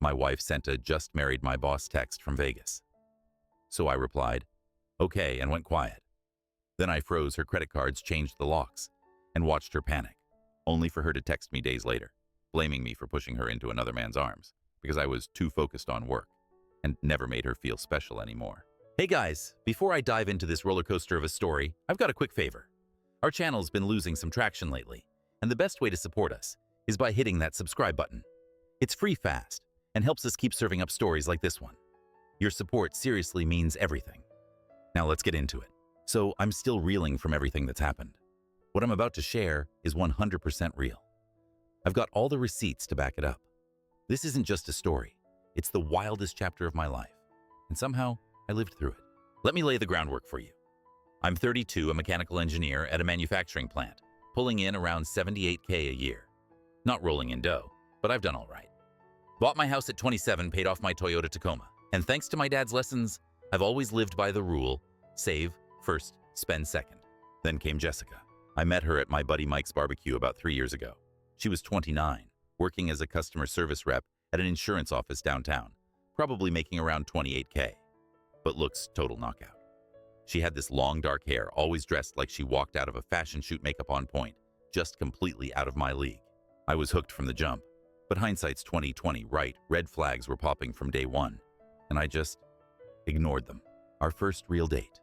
My wife sent a "just married my boss" text from Vegas. So I replied, "Okay," and went quiet. Then I froze her credit cards, changed the locks, and watched her panic, only for her to text me days later, blaming me for pushing her into another man's arms because I was too focused on work and never made her feel special anymore. Hey guys, before I dive into this roller coaster of a story, I've got a quick favor. Our channel's been losing some traction lately, and the best way to support us is by hitting that subscribe button. It's free, fast, and helps us keep serving up stories like this one. Your support seriously means everything. Now let's get into it. So I'm still reeling from everything that's happened. What I'm about to share is 100% real. I've got all the receipts to back it up. This isn't just a story. It's the wildest chapter of my life. And somehow, I lived through it. Let me lay the groundwork for you. I'm 32, a mechanical engineer at a manufacturing plant, pulling in around $78K a year. Not rolling in dough, but I've done all right. Bought my house at 27, paid off my Toyota Tacoma. And thanks to my dad's lessons, I've always lived by the rule, save first, spend second. Then came Jessica. I met her at my buddy Mike's barbecue about 3 years ago. She was 29, working as a customer service rep at an insurance office downtown, probably making around 28K. But looks total knockout. She had this long dark hair, always dressed like she walked out of a fashion shoot, makeup on point, just completely out of my league. I was hooked from the jump, but hindsight's 20/20, right? Red flags were popping from day one, and I just ignored them. Our first real date.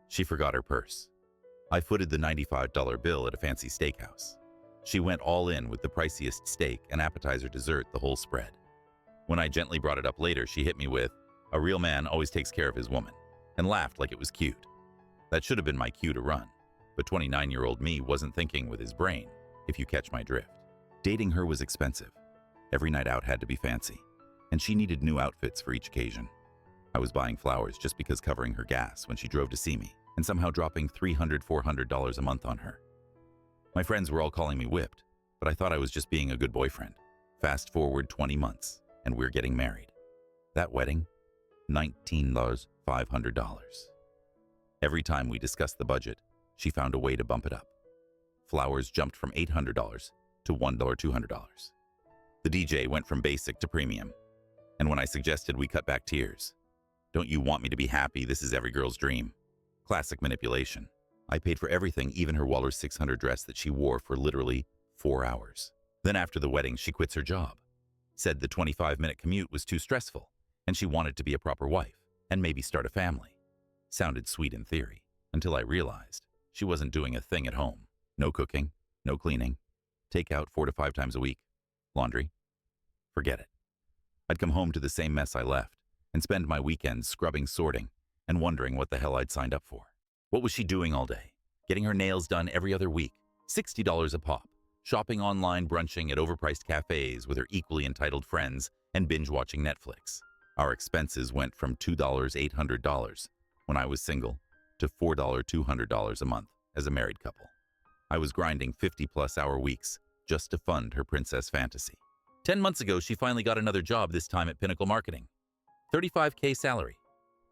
She forgot her purse. I footed the $95 bill at a fancy steakhouse. She went all in with the priciest steak and appetizer, dessert, the whole spread. When I gently brought it up later, she hit me with, "A real man always takes care of his woman," and laughed like it was cute. That should have been my cue to run, but 29-year-old me wasn't thinking with his brain, if you catch my drift. Dating her was expensive. Every night out had to be fancy, and she needed new outfits for each occasion. I was buying flowers just because, covering her gas when she drove to see me, and somehow dropping $300, $400 a month on her. My friends were all calling me whipped, but I thought I was just being a good boyfriend. Fast forward 20 months, and we're getting married. That wedding, $19,500. Every time we discussed the budget, she found a way to bump it up. Flowers jumped from $800 to $1, $200. The DJ went from basic to premium. And when I suggested we cut back tears, "Don't you want me to be happy? This is every girl's dream." Classic manipulation. I paid for everything, even her Waller 600 dress that she wore for literally 4 hours. Then after the wedding, she quits her job. Said the 25-minute commute was too stressful, and she wanted to be a proper wife and maybe start a family. Sounded sweet in theory, until I realized she wasn't doing a thing at home. No cooking, no cleaning, takeout 4 to 5 times a week, laundry. Forget it. I'd come home to the same mess I left and spend my weekends scrubbing, sorting, and wondering what the hell I'd signed up for. What was she doing all day? Getting her nails done every other week, $60 a pop, shopping online, brunching at overpriced cafes with her equally entitled friends, and binge-watching Netflix. Our expenses went from $2, $800 when I was single to $4, $200 a month as a married couple. I was grinding 50-plus hour weeks just to fund her princess fantasy. 10 months ago, she finally got another job, this time at Pinnacle Marketing. $35K salary.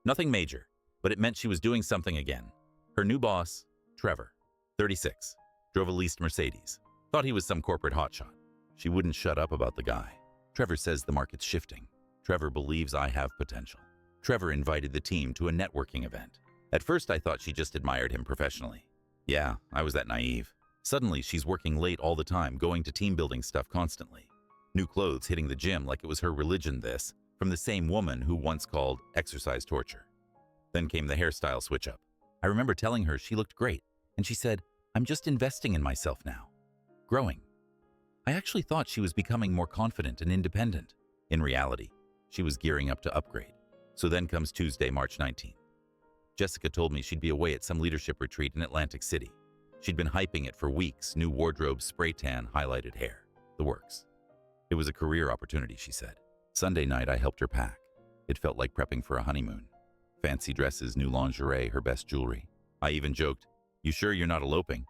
Nothing major, but it meant she was doing something again. Her new boss, Trevor, 36, drove a leased Mercedes. Thought he was some corporate hotshot. She wouldn't shut up about the guy. Trevor says the market's shifting. Trevor believes I have potential. Trevor invited the team to a networking event. At first, I thought she just admired him professionally. Yeah, I was that naive. Suddenly, she's working late all the time, going to team building stuff constantly. New clothes, hitting the gym like it was her religion, this, from the same woman who once called exercise torture. Then came the hairstyle switch-up. I remember telling her she looked great, and she said, "I'm just investing in myself now. Growing." I actually thought she was becoming more confident and independent. In reality, she was gearing up to upgrade. So then comes Tuesday, March 19th. Jessica told me she'd be away at some leadership retreat in Atlantic City. She'd been hyping it for weeks, new wardrobe, spray tan, highlighted hair, the works. It was a career opportunity, she said. Sunday night, I helped her pack. It felt like prepping for a honeymoon. Fancy dresses, new lingerie, her best jewelry. I even joked, "You sure you're not eloping?"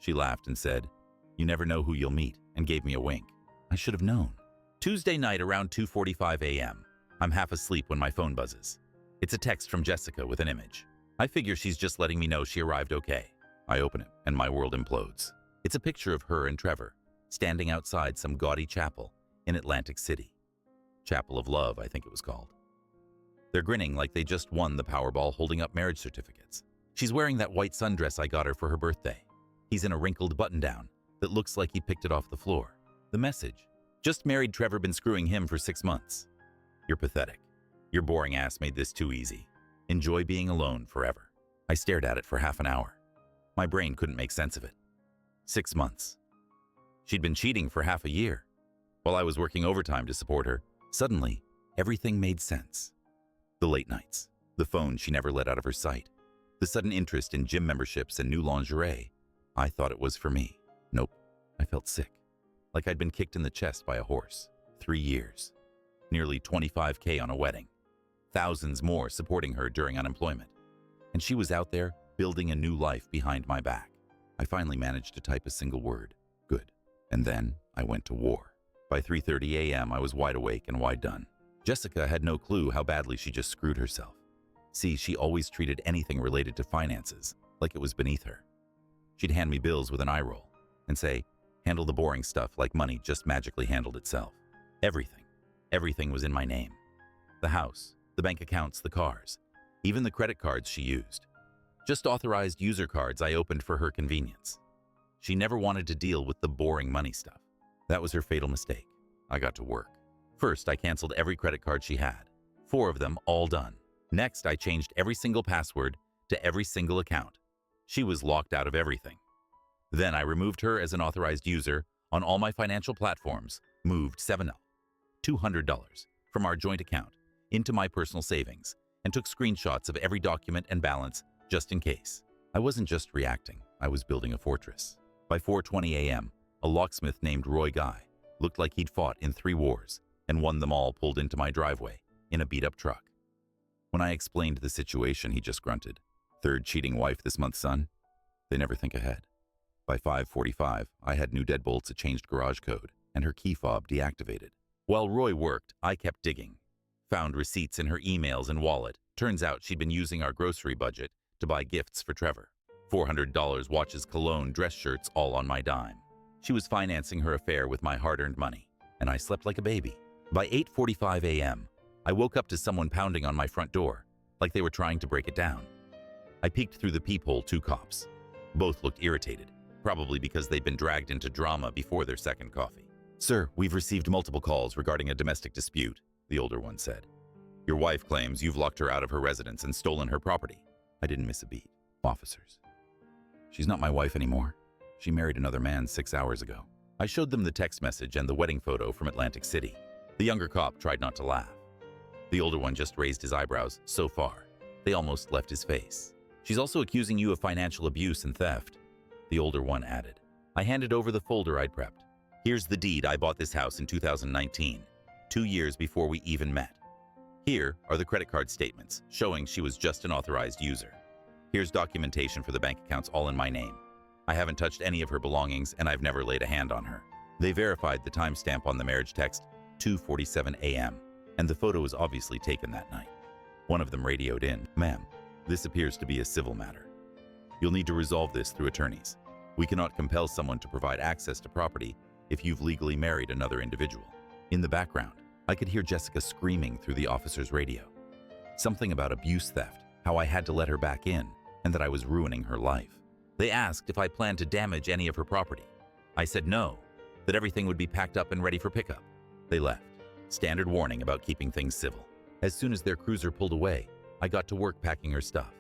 She laughed and said, "You never know who you'll meet," and gave me a wink. I should have known. Tuesday night around 2:45 a.m. I'm half asleep when my phone buzzes. It's a text from Jessica with an image. I figure she's just letting me know she arrived okay. I open it, and my world implodes. It's a picture of her and Trevor, standing outside some gaudy chapel in Atlantic City. Chapel of Love, I think it was called. They're grinning like they just won the Powerball, holding up marriage certificates. She's wearing that white sundress I got her for her birthday. He's in a wrinkled button-down that looks like he picked it off the floor. The message: just married Trevor, been screwing him for 6 months. You're pathetic. Your boring ass made this too easy. Enjoy being alone forever. I stared at it for half an hour. My brain couldn't make sense of it. 6 months. She'd been cheating for half a year. While I was working overtime to support her, suddenly, everything made sense. The late nights, the phone she never let out of her sight, the sudden interest in gym memberships and new lingerie. I thought it was for me. Nope. I felt sick. Like I'd been kicked in the chest by a horse. 3 years. Nearly $25K on a wedding. Thousands more supporting her during unemployment. And she was out there building a new life behind my back. I finally managed to type a single word. Good. And then I went to war. By 3:30 a.m., I was wide awake and wide done. Jessica had no clue how badly she just screwed herself. See, she always treated anything related to finances like it was beneath her. She'd hand me bills with an eye roll and say, handle the boring stuff like money just magically handled itself. Everything was in my name. The house, the bank accounts, the cars, even the credit cards she used. Just authorized user cards I opened for her convenience. She never wanted to deal with the boring money stuff. That was her fatal mistake. I got to work. First, I canceled every credit card she had. 4 of them, all done. Next, I changed every single password to every single account. She was locked out of everything. Then I removed her as an authorized user on all my financial platforms, moved $200 from our joint account into my personal savings, and took screenshots of every document and balance just in case. I wasn't just reacting, I was building a fortress. By 4:20 a.m., a locksmith named Roy Guy looked like he'd fought in 3 wars and won them all, pulled into my driveway in a beat-up truck. When I explained the situation, he just grunted. 3rd cheating wife this month, son? They never think ahead. By 5:45, I had new deadbolts, a changed garage code, and her key fob deactivated. While Roy worked, I kept digging. Found receipts in her emails and wallet. Turns out she'd been using our grocery budget to buy gifts for Trevor. $400, watches, cologne, dress shirts, all on my dime. She was financing her affair with my hard-earned money, and I slept like a baby. By 8:45 a.m., I woke up to someone pounding on my front door, like they were trying to break it down. I peeked through the peephole. 2 cops. Both looked irritated, probably because they'd been dragged into drama before their second coffee. Sir, we've received multiple calls regarding a domestic dispute, the older one said. Your wife claims you've locked her out of her residence and stolen her property. I didn't miss a beat. Officers. She's not my wife anymore. She married another man 6 hours ago. I showed them the text message and the wedding photo from Atlantic City. The younger cop tried not to laugh. The older one just raised his eyebrows so far, they almost left his face. She's also accusing you of financial abuse and theft, the older one added. I handed over the folder I'd prepped. Here's the deed. I bought this house in 2019, 2 years before we even met. Here are the credit card statements showing she was just an authorized user. Here's documentation for the bank accounts, all in my name. I haven't touched any of her belongings, and I've never laid a hand on her. They verified the timestamp on the marriage text, 2:47 a.m., and the photo was obviously taken that night. One of them radioed in, "Ma'am, this appears to be a civil matter. You'll need to resolve this through attorneys. We cannot compel someone to provide access to property if you've legally married another individual." In the background, I could hear Jessica screaming through the officer's radio. Something about abuse theft, how I had to let her back in, and that I was ruining her life. They asked if I planned to damage any of her property. I said no, that everything would be packed up and ready for pickup. They left. Standard warning about keeping things civil. As soon as their cruiser pulled away, I got to work packing her stuff.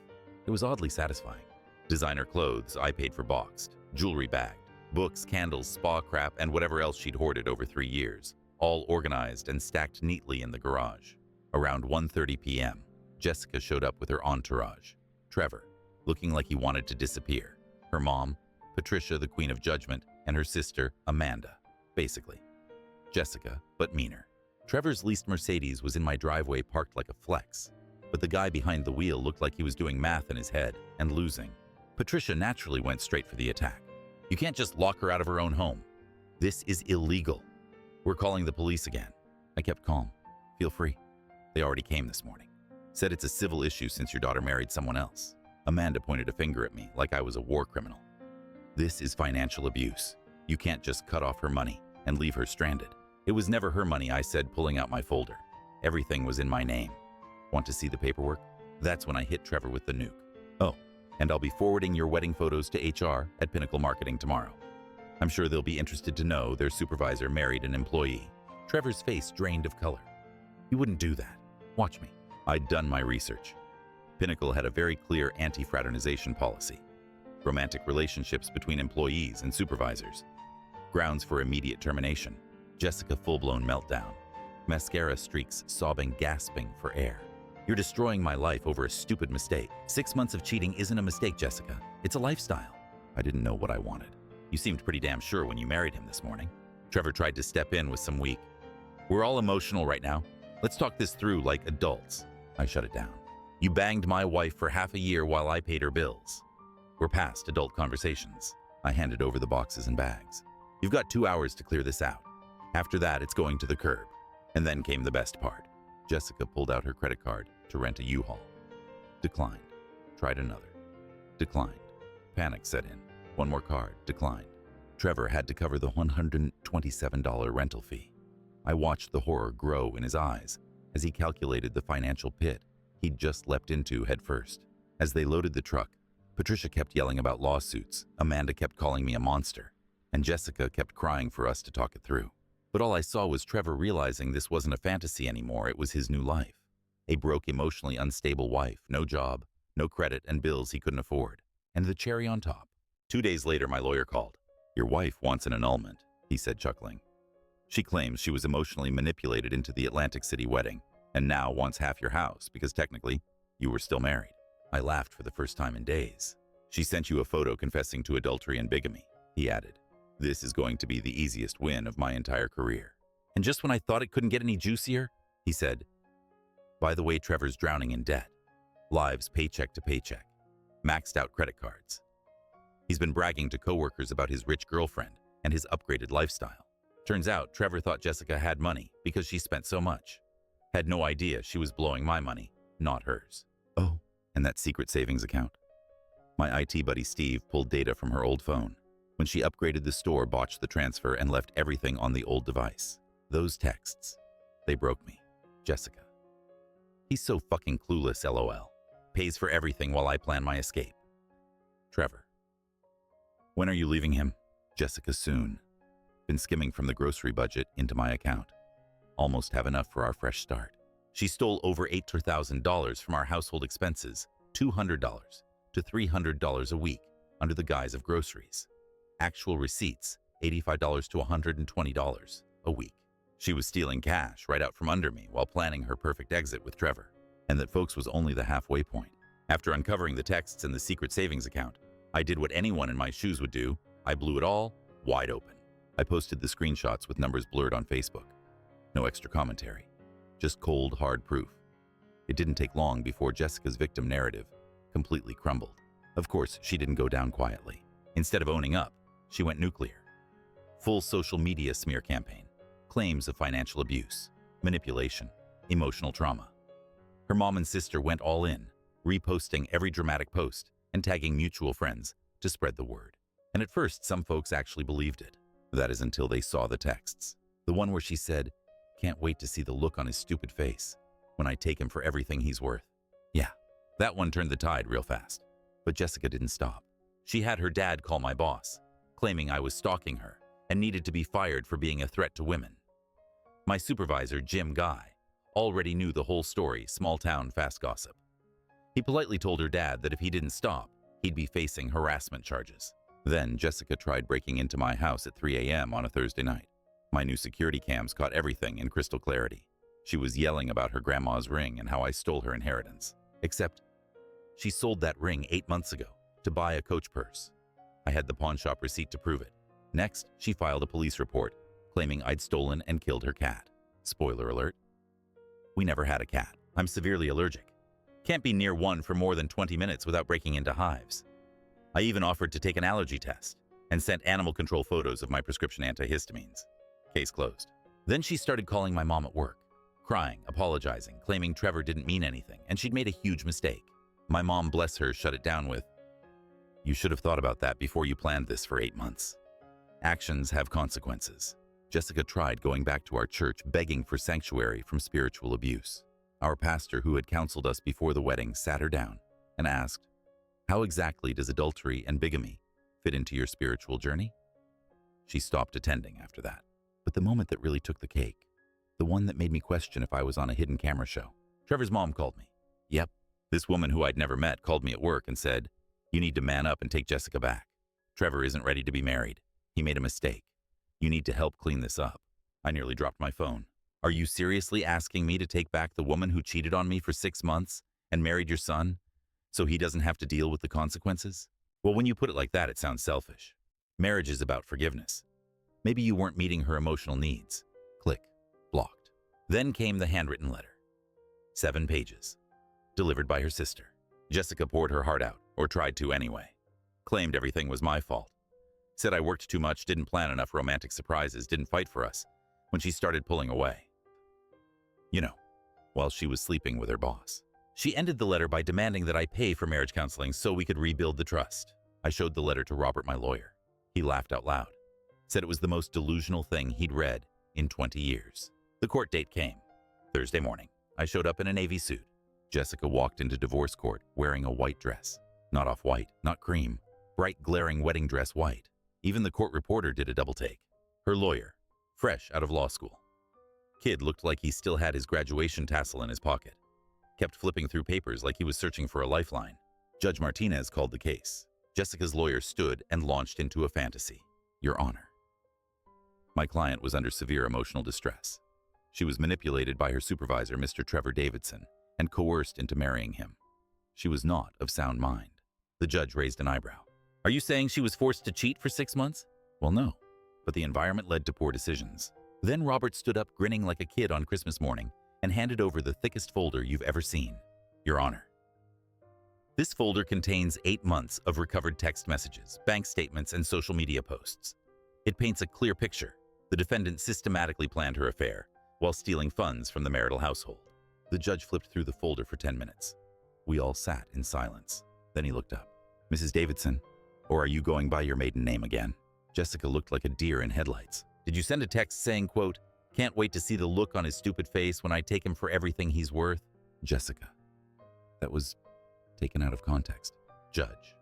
It was oddly satisfying. Designer clothes I paid for boxed, jewelry bagged, books, candles, spa crap, and whatever else she'd hoarded over 3 years, all organized and stacked neatly in the garage. Around 1:30 p.m., Jessica showed up with her entourage. Trevor, looking like he wanted to disappear. Her mom, Patricia, the Queen of Judgment, and her sister, Amanda. Basically, Jessica, but meaner. Trevor's leased Mercedes was in my driveway, parked like a flex, but the guy behind the wheel looked like he was doing math in his head and losing. Patricia naturally went straight for the attack. You can't just lock her out of her own home. This is illegal. We're calling the police again. I kept calm. Feel free. They already came this morning. Said it's a civil issue since your daughter married someone else. Amanda pointed a finger at me like I was a war criminal. This is financial abuse. You can't just cut off her money and leave her stranded. It was never her money, I said, pulling out my folder. Everything was in my name. Want to see the paperwork? That's when I hit Trevor with the nuke. Oh, and I'll be forwarding your wedding photos to HR at Pinnacle Marketing tomorrow. I'm sure they'll be interested to know their supervisor married an employee. Trevor's face drained of color. You wouldn't do that. Watch me. I'd done my research. Pinnacle had a very clear anti-fraternization policy. Romantic relationships between employees and supervisors. Grounds for immediate termination. Jessica full-blown meltdown. Mascara streaks, sobbing, gasping for air. You're destroying my life over a stupid mistake. 6 months of cheating isn't a mistake, Jessica. It's a lifestyle. I didn't know what I wanted. You seemed pretty damn sure when you married him this morning. Trevor tried to step in with some weak. We're all emotional right now. Let's talk this through like adults. I shut it down. You banged my wife for half a year while I paid her bills. We're past adult conversations. I handed over the boxes and bags. You've got 2 hours to clear this out. After that, it's going to the curb. And then came the best part. Jessica pulled out her credit card to rent a U-Haul. Declined. Tried another. Declined. Panic set in. One more card. Declined. Trevor had to cover the $127 rental fee. I watched the horror grow in his eyes as he calculated the financial pit he'd just leapt into head first. As they loaded the truck, Patricia kept yelling about lawsuits, Amanda kept calling me a monster, and Jessica kept crying for us to talk it through. But all I saw was Trevor realizing this wasn't a fantasy anymore, it was his new life. A broke, emotionally unstable wife, no job, no credit, and bills he couldn't afford. And the cherry on top. 2 days later, my lawyer called. Your wife wants an annulment, he said, chuckling. She claims she was emotionally manipulated into the Atlantic City wedding, and now wants half your house because technically, you were still married. I laughed for the first time in days. She sent you a photo confessing to adultery and bigamy, he added. This is going to be the easiest win of my entire career. And just when I thought it couldn't get any juicier, he said, by the way, Trevor's drowning in debt. Lives paycheck to paycheck. Maxed out credit cards. He's been bragging to coworkers about his rich girlfriend and his upgraded lifestyle. Turns out Trevor thought Jessica had money because she spent so much. Had no idea she was blowing my money, not hers. Oh, and that secret savings account. My IT buddy Steve pulled data from her old phone. When she upgraded the store, botched the transfer, and left everything on the old device. Those texts, they broke me. Jessica. He's so fucking clueless, LOL. Pays for everything while I plan my escape. Trevor. When are you leaving him? Jessica, soon. Been skimming from the grocery budget into my account. Almost have enough for our fresh start. She stole over $8,000 from our household expenses, $200 to $300 a week, under the guise of groceries. Actual receipts, $85 to $120 a week. She was stealing cash right out from under me while planning her perfect exit with Trevor, and that, folks, was only the halfway point. After uncovering the texts and the secret savings account, I did what anyone in my shoes would do. I blew it all wide open. I posted the screenshots with numbers blurred on Facebook. No extra commentary, just cold, hard proof. It didn't take long before Jessica's victim narrative completely crumbled. Of course, she didn't go down quietly. Instead of owning up, she went nuclear. Full social media smear campaign, claims of financial abuse, manipulation, emotional trauma. Her mom and sister went all in, reposting every dramatic post and tagging mutual friends to spread the word. And at first, some folks actually believed it. That is until they saw the texts. The one where she said, "Can't wait to see the look on his stupid face when I take him for everything he's worth." Yeah, that one turned the tide real fast. But Jessica didn't stop. She had her dad call my boss, claiming I was stalking her and needed to be fired for being a threat to women. My supervisor, Jim Guy, already knew the whole story, small town fast gossip. He politely told her dad that if he didn't stop, he'd be facing harassment charges. Then Jessica tried breaking into my house at 3 a.m. on a Thursday night. My new security cams caught everything in crystal clarity. She was yelling about her grandma's ring and how I stole her inheritance. Except, she sold that ring 8 months ago to buy a Coach purse. I had the pawn shop receipt to prove it. Next, she filed a police report, claiming I'd stolen and killed her cat. Spoiler alert. We never had a cat. I'm severely allergic. Can't be near one for more than 20 minutes without breaking into hives. I even offered to take an allergy test and sent animal control photos of my prescription antihistamines. Case closed. Then she started calling my mom at work, crying, apologizing, claiming Trevor didn't mean anything and she'd made a huge mistake. My mom, bless her, shut it down with, "You should have thought about that before you planned this for 8 months. Actions have consequences." Jessica tried going back to our church begging for sanctuary from spiritual abuse. Our pastor, who had counseled us before the wedding, sat her down and asked, "How exactly does adultery and bigamy fit into your spiritual journey?" She stopped attending after that. But the moment that really took the cake, the one that made me question if I was on a hidden camera show, Trevor's mom called me. Yep, this woman who I'd never met called me at work and said, "You need to man up and take Jessica back. Trevor isn't ready to be married. He made a mistake. You need to help clean this up." I nearly dropped my phone. "Are you seriously asking me to take back the woman who cheated on me for 6 months and married your son so he doesn't have to deal with the consequences?" Well, when you put it like that, it sounds selfish. Marriage is about forgiveness. Maybe you weren't meeting her emotional needs. Click. Blocked. Then came the handwritten letter. 7 pages. Delivered by her sister. Jessica poured her heart out, or tried to anyway. Claimed everything was my fault. Said I worked too much, didn't plan enough romantic surprises, didn't fight for us when she started pulling away. You know, while she was sleeping with her boss. She ended the letter by demanding that I pay for marriage counseling so we could rebuild the trust. I showed the letter to Robert, my lawyer. He laughed out loud. Said it was the most delusional thing he'd read in 20 years. The court date came. Thursday morning. I showed up in a navy suit. Jessica walked into divorce court wearing a white dress. Not off-white, not cream. Bright, glaring wedding dress white. Even the court reporter did a double take. Her lawyer, fresh out of law school. Kid looked like he still had his graduation tassel in his pocket. Kept flipping through papers like he was searching for a lifeline. Judge Martinez called the case. Jessica's lawyer stood and launched into a fantasy. Your Honor. My client was under severe emotional distress. She was manipulated by her supervisor, Mr. Trevor Davidson, and coerced into marrying him. She was not of sound mind. The judge raised an eyebrow. Are you saying she was forced to cheat for 6 months? Well, no, but the environment led to poor decisions. Then Robert stood up grinning like a kid on Christmas morning and handed over the thickest folder you've ever seen. Your Honor. This folder contains 8 months of recovered text messages, bank statements, and social media posts. It paints a clear picture. The defendant systematically planned her affair while stealing funds from the marital household. The judge flipped through the folder for 10 minutes. We all sat in silence. Then he looked up. Mrs. Davidson, or are you going by your maiden name again? Jessica looked like a deer in headlights. Did you send a text saying, quote, "Can't wait to see the look on his stupid face when I take him for everything he's worth"? Jessica. That was taken out of context. Judge.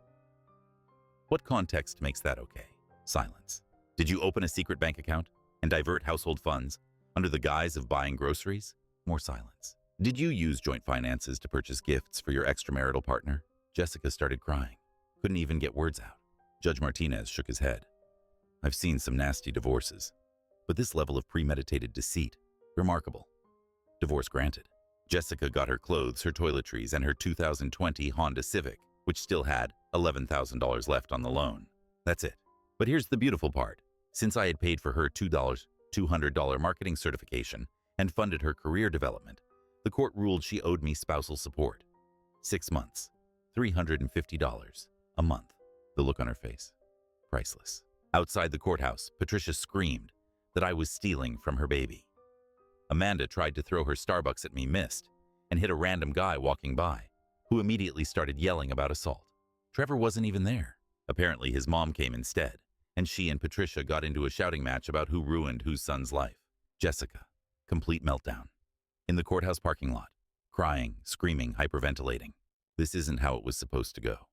What context makes that okay? Silence. Did you open a secret bank account and divert household funds under the guise of buying groceries? More silence. Did you use joint finances to purchase gifts for your extramarital partner? Jessica started crying. Couldn't even get words out. Judge Martinez shook his head. I've seen some nasty divorces, but this level of premeditated deceit, remarkable. Divorce granted. Jessica got her clothes, her toiletries, and her 2020 Honda Civic, which still had $11,000 left on the loan. That's it. But here's the beautiful part. Since I had paid for her $200 marketing certification and funded her career development, the court ruled she owed me spousal support. 6 months, $350 a month. The look on her face, priceless. Outside the courthouse, Patricia screamed that I was stealing from her baby. Amanda tried to throw her Starbucks at me, missed, and hit a random guy walking by, who immediately started yelling about assault. Trevor wasn't even there. Apparently his mom came instead, and she and Patricia got into a shouting match about who ruined whose son's life. Jessica, complete meltdown. In the courthouse parking lot, crying, screaming, hyperventilating. This isn't how it was supposed to go.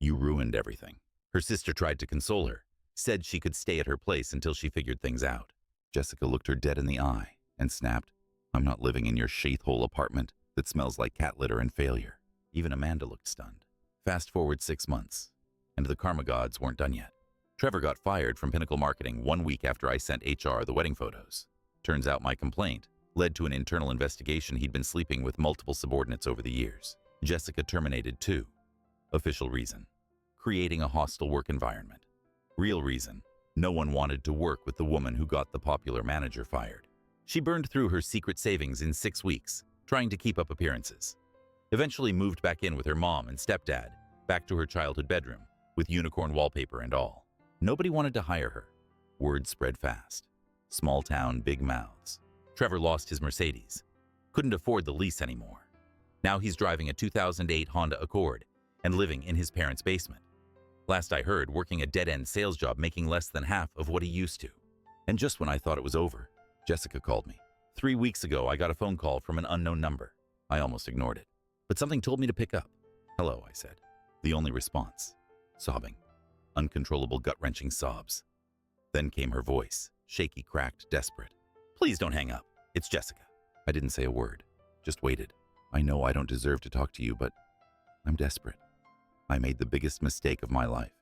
You ruined everything. Her sister tried to console her, said she could stay at her place until she figured things out. Jessica looked her dead in the eye and snapped, I'm not living in your sheath-hole apartment that smells like cat litter and failure. Even Amanda looked stunned. Fast forward 6 months, and the karma gods weren't done yet. Trevor got fired from Pinnacle Marketing 1 week after I sent HR the wedding photos. Turns out my complaint led to an internal investigation. He'd been sleeping with multiple subordinates over the years. Jessica terminated too. Official reason, creating a hostile work environment. Real reason, no one wanted to work with the woman who got the popular manager fired. She burned through her secret savings in 6 weeks, trying to keep up appearances. Eventually moved back in with her mom and stepdad, back to her childhood bedroom, with unicorn wallpaper and all. Nobody wanted to hire her. Word spread fast. Small town, big mouths. Trevor lost his Mercedes. Couldn't afford the lease anymore. Now he's driving a 2008 Honda Accord and living in his parents' basement. Last I heard, working a dead-end sales job making less than half of what he used to. And just when I thought it was over, Jessica called me. 3 weeks ago, I got a phone call from an unknown number. I almost ignored it, but something told me to pick up. Hello, I said. The only response, sobbing, uncontrollable gut-wrenching sobs. Then came her voice, shaky, cracked, desperate. Please don't hang up. It's Jessica. I didn't say a word, just waited. I know I don't deserve to talk to you, but I'm desperate. I made the biggest mistake of my life.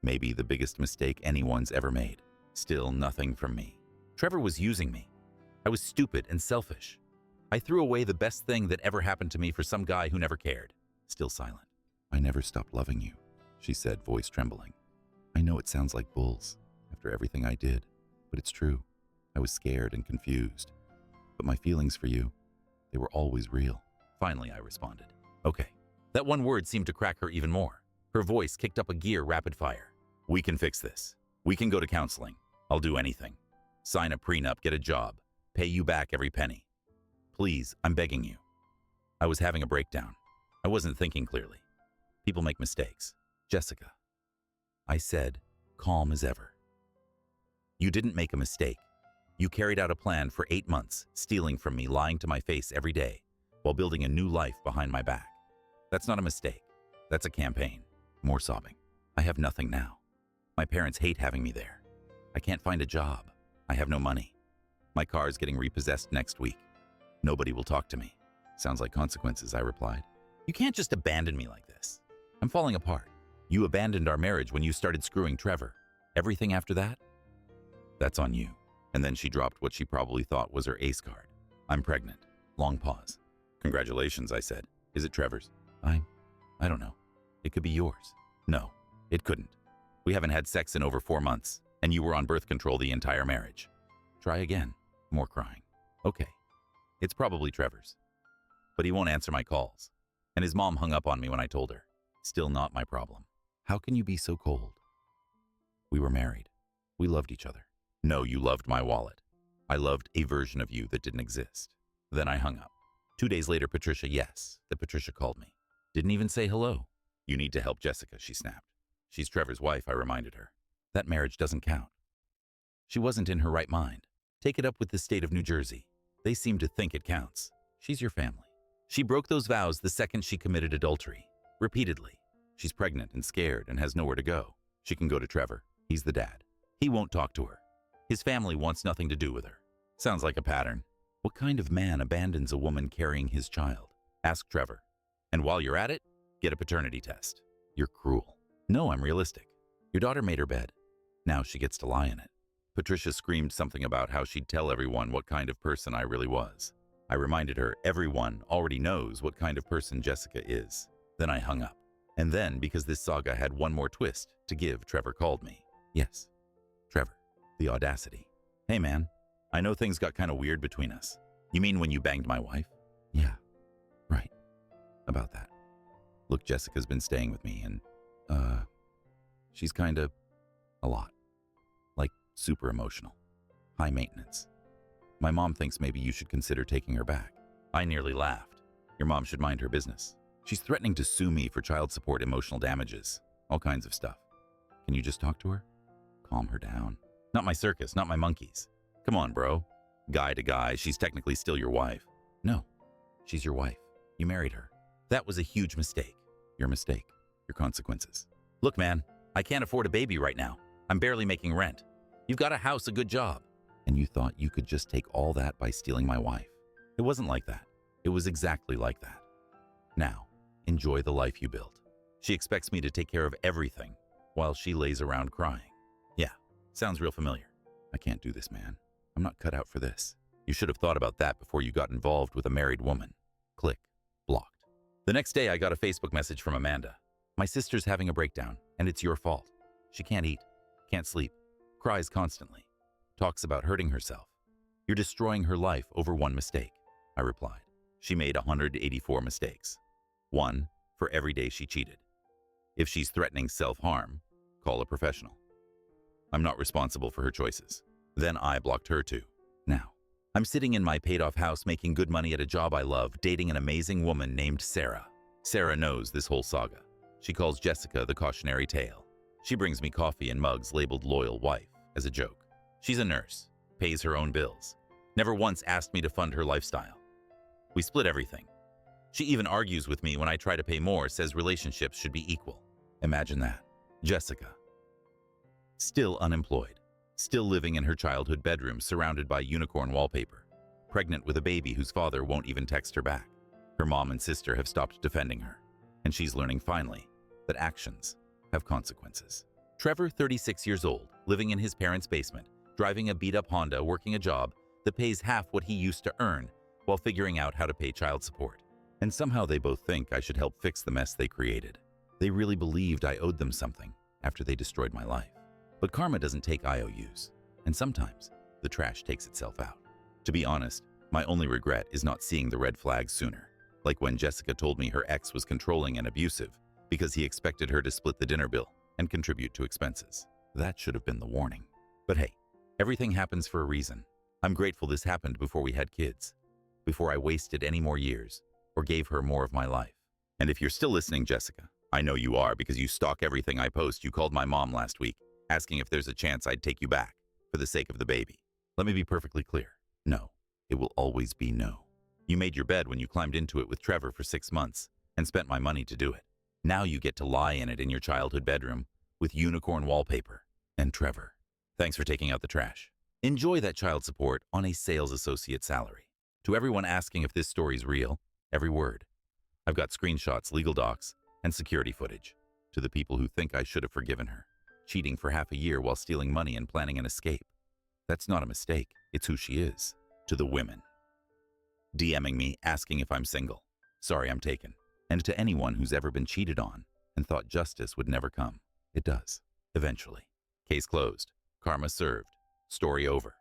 Maybe the biggest mistake anyone's ever made. Still nothing from me. Trevor was using me. I was stupid and selfish. I threw away the best thing that ever happened to me for some guy who never cared. Still silent. I never stopped loving you, she said, voice trembling. I know it sounds like bulls after everything I did, but it's true. I was scared and confused. But my feelings for you, they were always real. Finally, I responded. Okay. That one word seemed to crack her even more. Her voice kicked up a gear rapid fire. We can fix this. We can go to counseling. I'll do anything. Sign a prenup, get a job, pay you back every penny. Please, I'm begging you. I was having a breakdown. I wasn't thinking clearly. People make mistakes. Jessica, I said, calm as ever. You didn't make a mistake. You carried out a plan for 8 months, stealing from me, lying to my face every day, while building a new life behind my back. That's not a mistake. That's a campaign. More sobbing. I have nothing now. My parents hate having me there. I can't find a job. I have no money. My car is getting repossessed next week. Nobody will talk to me. Sounds like consequences, I replied. You can't just abandon me like this. I'm falling apart. You abandoned our marriage when you started screwing Trevor. Everything after that? That's on you. And then she dropped what she probably thought was her ace card. I'm pregnant. Long pause. Congratulations, I said. Is it Trevor's? I don't know. It could be yours. No, it couldn't. We haven't had sex in over 4 months, and you were on birth control the entire marriage. Try again. More crying. Okay. It's probably Trevor's. But he won't answer my calls. And his mom hung up on me when I told her. Still not my problem. How can you be so cold? We were married. We loved each other. No, you loved my wallet. I loved a version of you that didn't exist. Then I hung up. 2 days later, Patricia called me. Didn't even say hello. You need to help Jessica, she snapped. She's Trevor's wife, I reminded her. That marriage doesn't count. She wasn't in her right mind. Take it up with the state of New Jersey. They seem to think it counts. She's your family. She broke those vows the second she committed adultery. Repeatedly. She's pregnant and scared and has nowhere to go. She can go to Trevor. He's the dad. He won't talk to her. His family wants nothing to do with her. Sounds like a pattern. What kind of man abandons a woman carrying his child? Ask Trevor. And while you're at it, get a paternity test. You're cruel. No, I'm realistic. Your daughter made her bed. Now she gets to lie in it. Patricia screamed something about how she'd tell everyone what kind of person I really was. I reminded her everyone already knows what kind of person Jessica is. Then I hung up. And then, because this saga had one more twist to give, Trevor called me. Yes, Trevor. The audacity. Hey man, I know things got kind of weird between us. You mean when you banged my wife? Yeah, right. About that. Look, Jessica's been staying with me and, she's kinda a lot. Like, super emotional. High maintenance. My mom thinks maybe you should consider taking her back. I nearly laughed. Your mom should mind her business. She's threatening to sue me for child support, emotional damages, all kinds of stuff. Can you just talk to her? Calm her down. Not my circus, not my monkeys. Come on, bro. Guy to guy, she's technically still your wife. No, she's your wife. You married her. That was a huge mistake. Your mistake. Your consequences. Look, man, I can't afford a baby right now. I'm barely making rent. You've got a house, a good job. And you thought you could just take all that by stealing my wife. It wasn't like that. It was exactly like that. Now, enjoy the life you built. She expects me to take care of everything while she lays around crying. Yeah, sounds real familiar. I can't do this, man. I'm not cut out for this. You should have thought about that before you got involved with a married woman. Click. Blocked. The next day, I got a Facebook message from Amanda. My sister's having a breakdown, and it's your fault. She can't eat, can't sleep, cries constantly, talks about hurting herself. You're destroying her life over one mistake, I replied. She made 184 mistakes. One for every day she cheated. If she's threatening self-harm, call a professional. I'm not responsible for her choices. Then I blocked her too. Now, I'm sitting in my paid-off house making good money at a job I love, dating an amazing woman named Sarah. Sarah knows this whole saga. She calls Jessica the cautionary tale. She brings me coffee and mugs labeled Loyal Wife as a joke. She's a nurse, pays her own bills, never once asked me to fund her lifestyle. We split everything. She even argues with me when I try to pay more, says relationships should be equal. Imagine that. Jessica. Still unemployed. Still living in her childhood bedroom surrounded by unicorn wallpaper. Pregnant with a baby whose father won't even text her back. Her mom and sister have stopped defending her. And she's learning finally that actions have consequences. Trevor, 36 years old, living in his parents' basement, driving a beat-up Honda, working a job that pays half what he used to earn while figuring out how to pay child support. And somehow they both think I should help fix the mess they created. They really believed I owed them something after they destroyed my life. But karma doesn't take IOUs, and sometimes the trash takes itself out. To be honest, my only regret is not seeing the red flags sooner, like when Jessica told me her ex was controlling and abusive because he expected her to split the dinner bill and contribute to expenses. That should have been the warning. But hey, everything happens for a reason. I'm grateful this happened before we had kids, before I wasted any more years or gave her more of my life. And if you're still listening, Jessica, I know you are because you stalk everything I post. You called my mom last week, asking if there's a chance I'd take you back for the sake of the baby. Let me be perfectly clear. No, it will always be no. You made your bed when you climbed into it with Trevor for 6 months and spent my money to do it. Now you get to lie in it in your childhood bedroom with unicorn wallpaper and Trevor. Thanks for taking out the trash. Enjoy that child support on a sales associate salary. To everyone asking if this story's real, every word. I've got screenshots, legal docs, and security footage. To the people who think I should have forgiven her, cheating for half a year while stealing money and planning an escape. That's not a mistake, it's who she is. To the women DMing me asking if I'm single. Sorry, I'm taken. And to anyone who's ever been cheated on and thought justice would never come, it does, eventually. Case closed. Karma served. Story over.